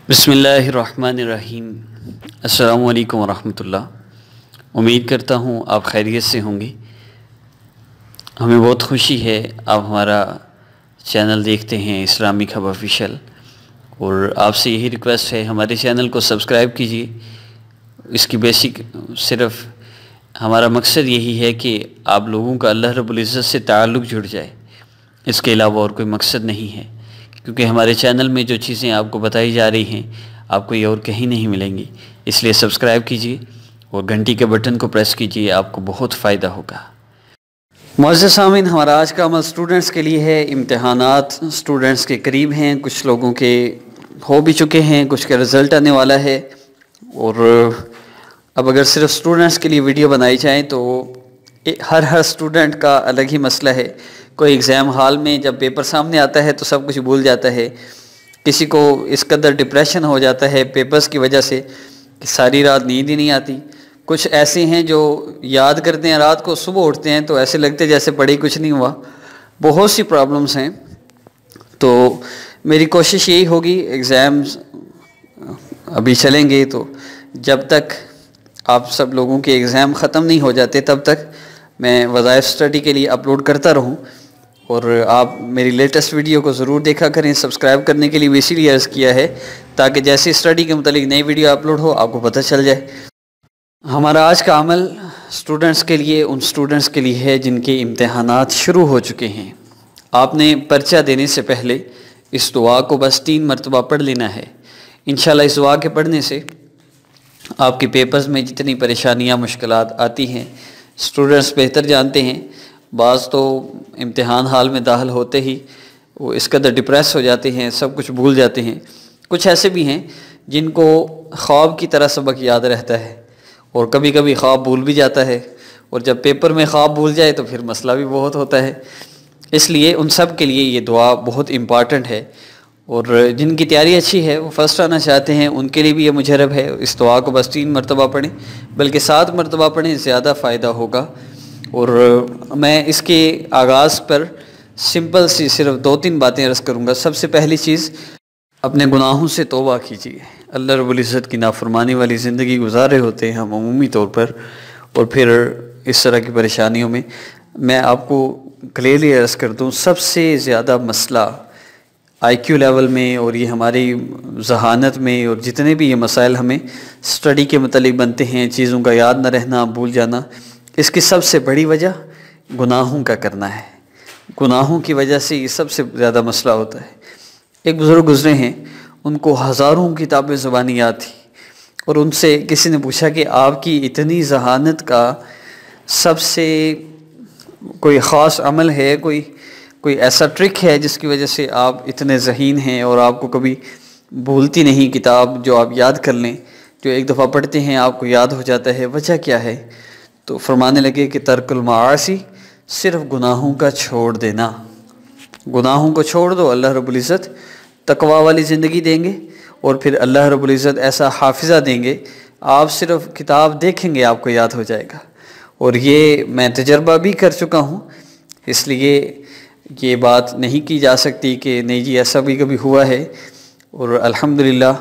بسم اللہ الرحمن الرحیم۔ السلام علیکم ورحمۃ اللہ۔ امید کرتا ہوں آپ خیریت سے ہوں گے۔ ہمیں بہت خوشی ہے آپ ہمارا چینل دیکھتے ہیں اسلامک ہب آفیشیل، اور آپ سے یہی ریکویسٹ ہے ہمارے چینل کو سبسکرائب کیجیے۔ اس کی بیسک صرف ہمارا مقصد یہی ہے کہ آپ لوگوں کا اللہ رب العزت سے تعلق جڑ جائے، اس کے علاوہ اور کوئی مقصد نہیں ہے، کیونکہ ہمارے چینل میں جو چیزیں آپ کو بتائی جا رہی ہیں آپ کو یہ اور کہیں نہیں ملیں گی۔ اس لیے سبسکرائب کیجیے اور گھنٹی کے بٹن کو پریس کیجیے، آپ کو بہت فائدہ ہوگا۔ معزز سامعین، ہمارا آج کا عمل سٹوڈنٹس کے لیے ہے۔ امتحانات سٹوڈنٹس کے قریب ہیں، کچھ لوگوں کے ہو بھی چکے ہیں، کچھ کا رزلٹ آنے والا ہے، اور اب اگر صرف سٹوڈنٹس کے لیے ویڈیو بنائی جائیں تو ہر سٹوڈنٹ کا الگ ہی مسئلہ ہے۔ کوئی ایگزام ہال میں جب پیپر سامنے آتا ہے تو سب کچھ بھول جاتا ہے، کسی کو اس قدر ڈپریشن ہو جاتا ہے پیپرز کی وجہ سے کہ ساری رات نیند ہی نہیں آتی۔ کچھ ایسے ہیں جو یاد کرتے ہیں رات کو، صبح اٹھتے ہیں تو ایسے لگتے جیسے پڑھی کچھ نہیں ہوا۔ بہت سی پرابلمز ہیں، تو میری کوشش یہی ہوگی، ایگزامز ابھی چلیں گے تو جب تک آپ سب لوگوں کے ایگزام ختم نہیں ہو جاتے تب تک میں وظائف اسٹڈی کے لیے اپلوڈ کرتا رہوں، اور آپ میری لیٹسٹ ویڈیو کو ضرور دیکھا کریں۔ سبسکرائب کرنے کے لیے بھی اسی لیے عرض کیا ہے تاکہ جیسے اسٹڈی کے متعلق نئی ویڈیو اپلوڈ ہو آپ کو پتہ چل جائے۔ ہمارا آج کا عمل سٹوڈنٹس کے لیے، ان سٹوڈنٹس کے لیے ہے جن کے امتحانات شروع ہو چکے ہیں۔ آپ نے پرچہ دینے سے پہلے اس دعا کو بس 3 مرتبہ پڑھ لینا ہے۔ انشاءاللہ اس دعا کے پڑھنے سے آپ کے پیپرز میں جتنی پریشانیاں مشکلات آتی ہیں سٹوڈنٹس بہتر جانتے ہیں۔ بعض تو امتحان حال میں داخل ہوتے ہی وہ اس قدر ڈپریس ہو جاتے ہیں، سب کچھ بھول جاتے ہیں۔ کچھ ایسے بھی ہیں جن کو خواب کی طرح سبق یاد رہتا ہے، اور کبھی کبھی خواب بھول بھی جاتا ہے، اور جب پیپر میں خواب بھول جائے تو پھر مسئلہ بھی بہت ہوتا ہے۔ اس لیے ان سب کے لیے یہ دعا بہت امپارٹنٹ ہے، اور جن کی تیاری اچھی ہے وہ فرسٹ آنا چاہتے ہیں ان کے لیے بھی یہ مجرب ہے۔ اس دعا کو بس 3 مرتبہ پڑھیں، بلکہ 7 مرتبہ پڑھیں، زیادہ فائدہ ہوگا۔ اور میں اس کے آغاز پر سمپل سی صرف 2-3 باتیں عرض کروں گا۔ سب سے پہلی چیز، اپنے گناہوں سے توبہ کیجیے۔ اللہ رب العزت کی نافرمانی والی زندگی گزار رہے ہوتے ہیں ہم عمومی طور پر، اور پھر اس طرح کی پریشانیوں میں آپ کو کلیئرلی عرض کر دوں، سب سے زیادہ مسئلہ IQ لیول میں اور یہ ہماری ذہانت میں اور جتنے بھی یہ مسائل ہمیں اسٹڈی کے متعلق بنتے ہیں، چیزوں کا یاد نہ رہنا، بھول جانا، اس کی سب سے بڑی وجہ گناہوں کا کرنا ہے۔ گناہوں کی وجہ سے یہ سب سے زیادہ مسئلہ ہوتا ہے۔ ایک بزرگ گزرے ہیں، ان کو ہزاروں کتابیں زبانی یاد تھی، اور ان سے کسی نے پوچھا کہ آپ کی اتنی ذہانت کا سب سے کوئی خاص عمل ہے، کوئی ایسا ٹرک ہے جس کی وجہ سے آپ اتنے ذہین ہیں اور آپ کو کبھی بھولتی نہیں کتاب، جو آپ یاد کر لیں، جو ایک دفعہ پڑھتے ہیں آپ کو یاد ہو جاتا ہے، وجہ کیا ہے؟ تو فرمانے لگے کہ ترک المعاصی، صرف گناہوں کا چھوڑ دینا۔ گناہوں کو چھوڑ دو، اللہ رب العزت تقوی والی زندگی دیں گے، اور پھر اللہ رب العزت ایسا حافظہ دیں گے، آپ صرف کتاب دیکھیں گے آپ کو یاد ہو جائے گا۔ اور یہ میں تجربہ بھی کر چکا ہوں، اس لیے یہ بات نہیں کی جا سکتی کہ نہیں جی ایسا بھی کبھی ہوا ہے۔ اور الحمدللہ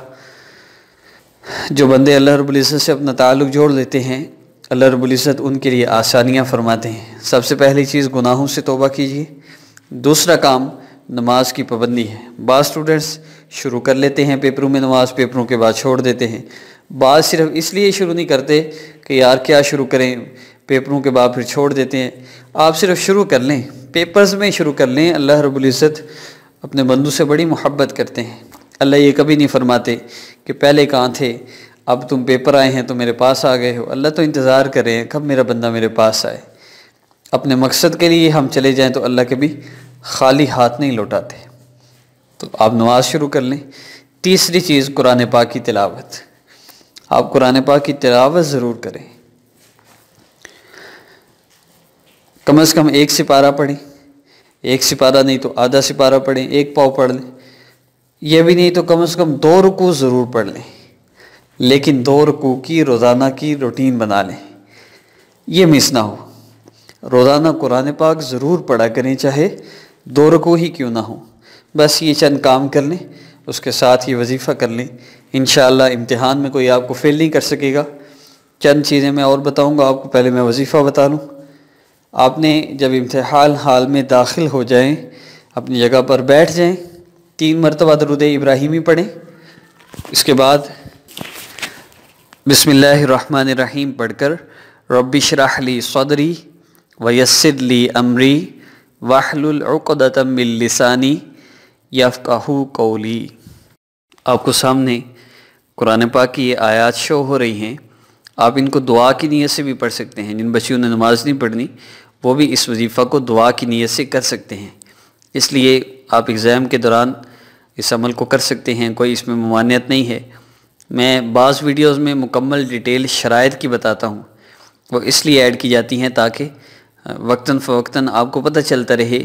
جو بندے اللہ رب العزت سے اپنا تعلق جوڑ لیتے ہیں، اللہ رب العزت ان کے لیے آسانیاں فرماتے ہیں۔ سب سے پہلی چیز گناہوں سے توبہ کیجیے۔ دوسرا کام نماز کی پابندی ہے۔ بعض سٹوڈنٹس شروع کر لیتے ہیں پیپروں میں نماز، پیپروں کے بعد چھوڑ دیتے ہیں۔ بعض صرف اس لیے شروع نہیں کرتے کہ یار کیا شروع کریں، پیپروں کے بعد پھر چھوڑ دیتے ہیں۔ آپ صرف شروع کر لیں، پیپرز میں شروع کر لیں۔ اللہ رب العزت اپنے بندوں سے بڑی محبت کرتے ہیں۔ اللہ یہ کبھی نہیں فرماتے کہ پہلے کہاں تھے، اب تم پیپر آئے ہیں تو میرے پاس آ گئے ہو۔ اللہ تو انتظار کر رہے ہیں کب میرا بندہ میرے پاس آئے۔ اپنے مقصد کے لیے ہم چلے جائیں تو اللہ کبھی خالی ہاتھ نہیں لوٹاتے۔ تو آپ نماز شروع کر لیں۔ تیسری چیز قرآن پاک کی تلاوت۔ آپ قرآن پاک کی تلاوت ضرور کریں، کم از کم 1 سپارہ پڑھیں۔ 1 سپارہ نہیں تو آدھا سپارہ پڑھیں، 1 پاؤ پڑھ لیں۔ یہ بھی نہیں تو کم از کم 2 رکوع ضرور پڑھ لیں، لیکن 2 رکوع کی روزانہ کی روٹین بنا لیں، یہ مس نہ ہو۔ روزانہ قرآن پاک ضرور پڑھا کریں، چاہے 2 رکوع ہی کیوں نہ ہو۔ بس یہ چند کام کر لیں، اس کے ساتھ یہ وظیفہ کر لیں، انشاءاللہ امتحان میں کوئی آپ کو فیل نہیں کر سکے گا۔ چند چیزیں میں اور بتاؤں گا آپ کو، پہلے میں وظیفہ بتا لوں۔ آپ نے جب امتحان حال میں داخل ہو جائیں، اپنی جگہ پر بیٹھ جائیں، 3 مرتبہ درود ابراہیمی پڑھیں، اس کے بعد بسم اللہ الرحمن الرحیم پڑھ کر رب اشرح لی صدری ویسر لی امری واحلل عقدۃ من لسانی یفقہوا قولی۔ آپ کو سامنے قرآن پاک کی یہ آیات شو ہو رہی ہیں، آپ ان کو دعا کی نیت سے بھی پڑھ سکتے ہیں۔ جن بچیوں نے نماز نہیں پڑھنی وہ بھی اس وظیفہ کو دعا کی نیت سے کر سکتے ہیں، اس لیے آپ ایگزام کے دوران اس عمل کو کر سکتے ہیں، کوئی اس میں ممانعت نہیں ہے۔ میں بعض ویڈیوز میں مکمل ڈیٹیل شرائط کی بتاتا ہوں، وہ اس لیے ایڈ کی جاتی ہیں تاکہ وقتاً فوقتاً آپ کو پتہ چلتا رہے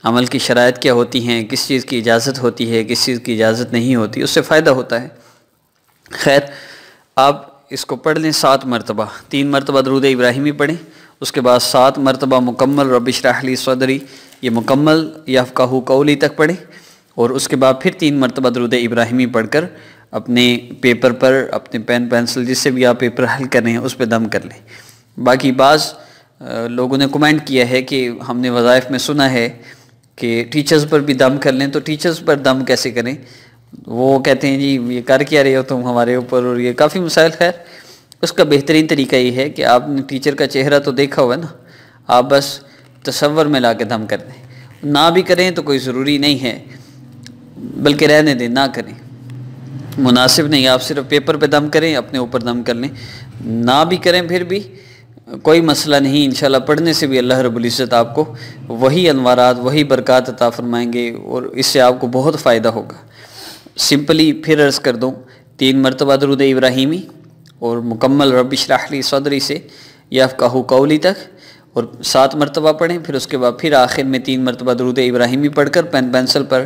عمل کی شرائط کیا ہوتی ہیں، کس چیز کی اجازت ہوتی ہے، کس چیز کی اجازت نہیں ہوتی، اس سے فائدہ ہوتا ہے۔ خیر، آپ اس کو پڑھ لیں 7 مرتبہ، 3 مرتبہ درود ابراہیمی پڑھیں، اس کے بعد 7 مرتبہ مکمل رب اشرح لی صدری، یہ مکمل یفقہوا قولی تک پڑھیں، اور اس کے بعد پھر 3 مرتبہ درود ابراہیمی پڑھ کر اپنے پیپر پر، اپنے پین پینسل جس سے بھی آپ پیپر حل کر رہے ہیں اس پہ دم کر لیں۔ باقی بعض لوگوں نے کمنٹ کیا ہے کہ ہم نے وظائف میں سنا ہے کہ ٹیچرز پر بھی دم کر لیں، تو ٹیچرز پر دم کیسے کریں؟ وہ کہتے ہیں جی یہ کر کیا رہے ہو تم ہمارے اوپر، اور یہ کافی مسائل۔ خیر، اس کا بہترین طریقہ یہ ہے کہ آپ نے ٹیچر کا چہرہ تو دیکھا ہوا نا، آپ بس تصور میں لا کے دم کر دیں، نہ بھی کریں تو کوئی ضروری نہیں ہے، بلکہ رہنے دیں، نہ کریں، مناسب نہیں۔ آپ صرف پیپر پہ دم کریں، اپنے اوپر دم کر لیں، نہ بھی کریں پھر بھی کوئی مسئلہ نہیں، انشاءاللہ پڑھنے سے بھی اللہ رب العزت آپ کو وہی انوارات، وہی برکات عطا فرمائیں گے، اور اس سے آپ کو بہت فائدہ ہوگا۔ سمپلی پھر عرض کر دوں، 3 مرتبہ درود ابراہیمی اور مکمل رب اشرح لی صدری سے یفقہوا قولی تک، اور 7 مرتبہ پڑھیں، پھر اس کے بعد پھر آخر میں 3 مرتبہ درود ابراہیمی پڑھ کر پین پینسل پر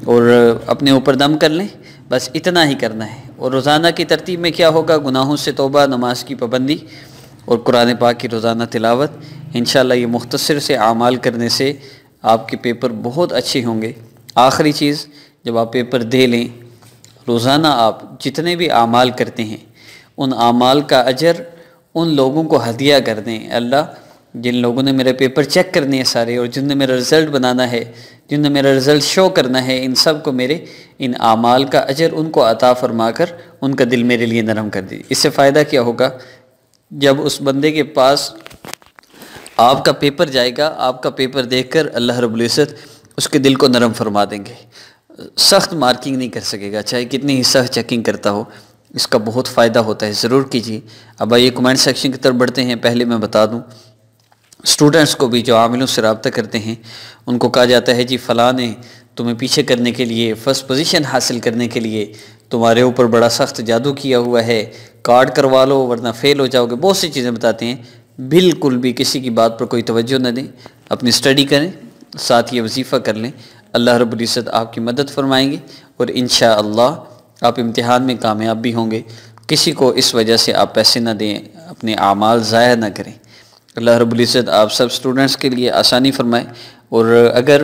اور اپنے اوپر دم کر لیں، بس اتنا ہی کرنا ہے۔ اور روزانہ کی ترتیب میں کیا ہوگا؟ گناہوں سے توبہ، نماز کی پابندی اور قرآن پاک کی روزانہ تلاوت۔ انشاءاللہ یہ مختصر سے اعمال کرنے سے آپ کے پیپر بہت اچھے ہوں گے۔ آخری چیز، جب آپ پیپر دے لیں، روزانہ آپ جتنے بھی اعمال کرتے ہیں ان اعمال کا اجر ان لوگوں کو ہدیہ کر دیں۔ اللہ، جن لوگوں نے میرے پیپر چیک کرنے ہیں سارے، اور جن نے میرا رزلٹ بنانا ہے، جن نے میرا رزلٹ شو کرنا ہے، ان سب کو میرے ان اعمال کا اجر ان کو عطا فرما کر ان کا دل میرے لیے نرم کر دی۔ اس سے فائدہ کیا ہوگا؟ جب اس بندے کے پاس آپ کا پیپر جائے گا، آپ کا پیپر دیکھ کر اللہ رب العزت اس کے دل کو نرم فرما دیں گے، سخت مارکنگ نہیں کر سکے گا، چاہے کتنی ہی سخت چیکنگ کرتا ہو۔ اس کا بہت فائدہ ہوتا ہے، ضرور کیجیے۔ اب آئیے کمنٹ سیکشن کی طرف بڑھتے ہیں۔ پہلے میں بتا دوں، اسٹوڈنٹس کو بھی جو عاملوں سے رابطہ کرتے ہیں ان کو کہا جاتا ہے جی فلاں نے تمہیں پیچھے کرنے کے لیے، فرسٹ پوزیشن حاصل کرنے کے لیے تمہارے اوپر بڑا سخت جادو کیا ہوا ہے، کارڈ کروا لو ورنہ فیل ہو جاؤ گے، بہت سی چیزیں بتاتے ہیں۔ بالکل بھی کسی کی بات پر کوئی توجہ نہ دیں، اپنی اسٹڈی کریں، ساتھ یہ وظیفہ کر لیں، اللہ رب العزت آپ کی مدد فرمائیں گے، اور انشاءاللہ آپ امتحان میں کامیاب بھی ہوں گے۔ کسی کو اس وجہ سے آپ پیسے نہ دیں، اپنے اعمال ضائع نہ کریں۔ اللہ رب العزت آپ سب اسٹوڈنٹس کے لیے آسانی فرمائے، اور اگر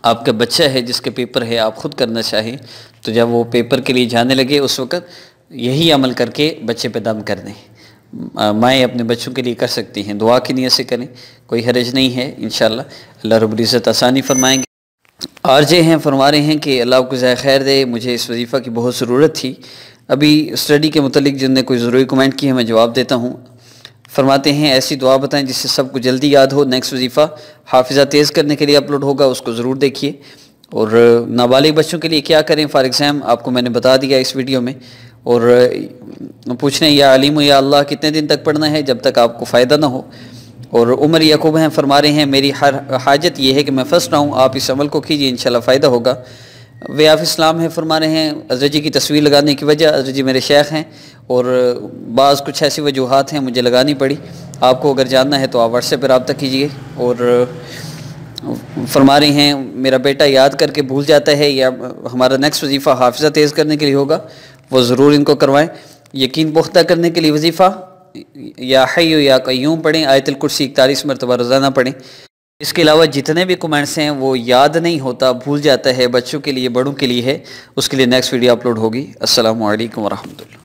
آپ کا بچہ ہے جس کے پیپر ہے، آپ خود کرنا چاہیں تو جب وہ پیپر کے لیے جانے لگے اس وقت یہی عمل کر کے بچے پہ دم کر دیں۔ مائیں اپنے بچوں کے لیے کر سکتی ہیں، دعا کی نیت سے کریں، کوئی حرج نہیں ہے، انشاءاللہ اللہ رب العزت آسانی فرمائیں گے۔ آرجے ہیں فرما رہے ہیں کہ اللہ کو جزائے خیر دے، مجھے اس وظیفہ کی بہت ضرورت تھی۔ ابھی اسٹڈی کے متعلق جن نے کوئی ضروری کمنٹ کی ہے میں جواب دیتا ہوں۔ فرماتے ہیں ایسی دعا بتائیں جس سے سب کو جلدی یاد ہو۔ نیکسٹ وظیفہ حافظہ تیز کرنے کے لیے اپلوڈ ہوگا، اس کو ضرور دیکھیے۔ اور نابالغ بچوں کے لیے کیا کریں فار ایگزام آپ کو میں نے بتا دیا اس ویڈیو میں۔ اور پوچھ رہے ہیں یا علیم یا اللہ کتنے دن تک پڑھنا ہے؟ جب تک آپ کو فائدہ نہ ہو۔ اور عمر یعقوب ہیں فرما رہے ہیں میری ہر حاجت یہ ہے کہ میں فرسٹ آؤں، آپ اس عمل کو کیجیے، انشاءاللہ فائدہ ہوگا۔ ویاف اسلام ہے فرما رہے ہیں حضرت جی کی تصویر لگانے کی وجہ، حضرت جی میرے شیخ ہیں اور بعض کچھ ایسی وجوہات ہیں مجھے لگانی پڑی، آپ کو اگر جاننا ہے تو آپ واٹس ایپ پہ رابطہ کیجیے۔ اور فرما رہے ہیں میرا بیٹا یاد کر کے بھول جاتا ہے، یا ہمارا نیکسٹ وظیفہ حافظہ تیز کرنے کے لیے ہوگا، وہ ضرور ان کو کروائیں۔ یقین پختہ کرنے کے لیے وظیفہ یا حی یا قیوم پڑھیں، آیت الکرسی 41 مرتبہ روزانہ پڑھیں۔ اس کے علاوہ جتنے بھی کمنٹس ہیں وہ یاد نہیں ہوتا، بھول جاتا ہے، بچوں کے لیے بڑوں کے لیے ہے، اس کے لیے نیکسٹ ویڈیو اپلوڈ ہوگی۔ السلام علیکم ورحمۃ اللہ۔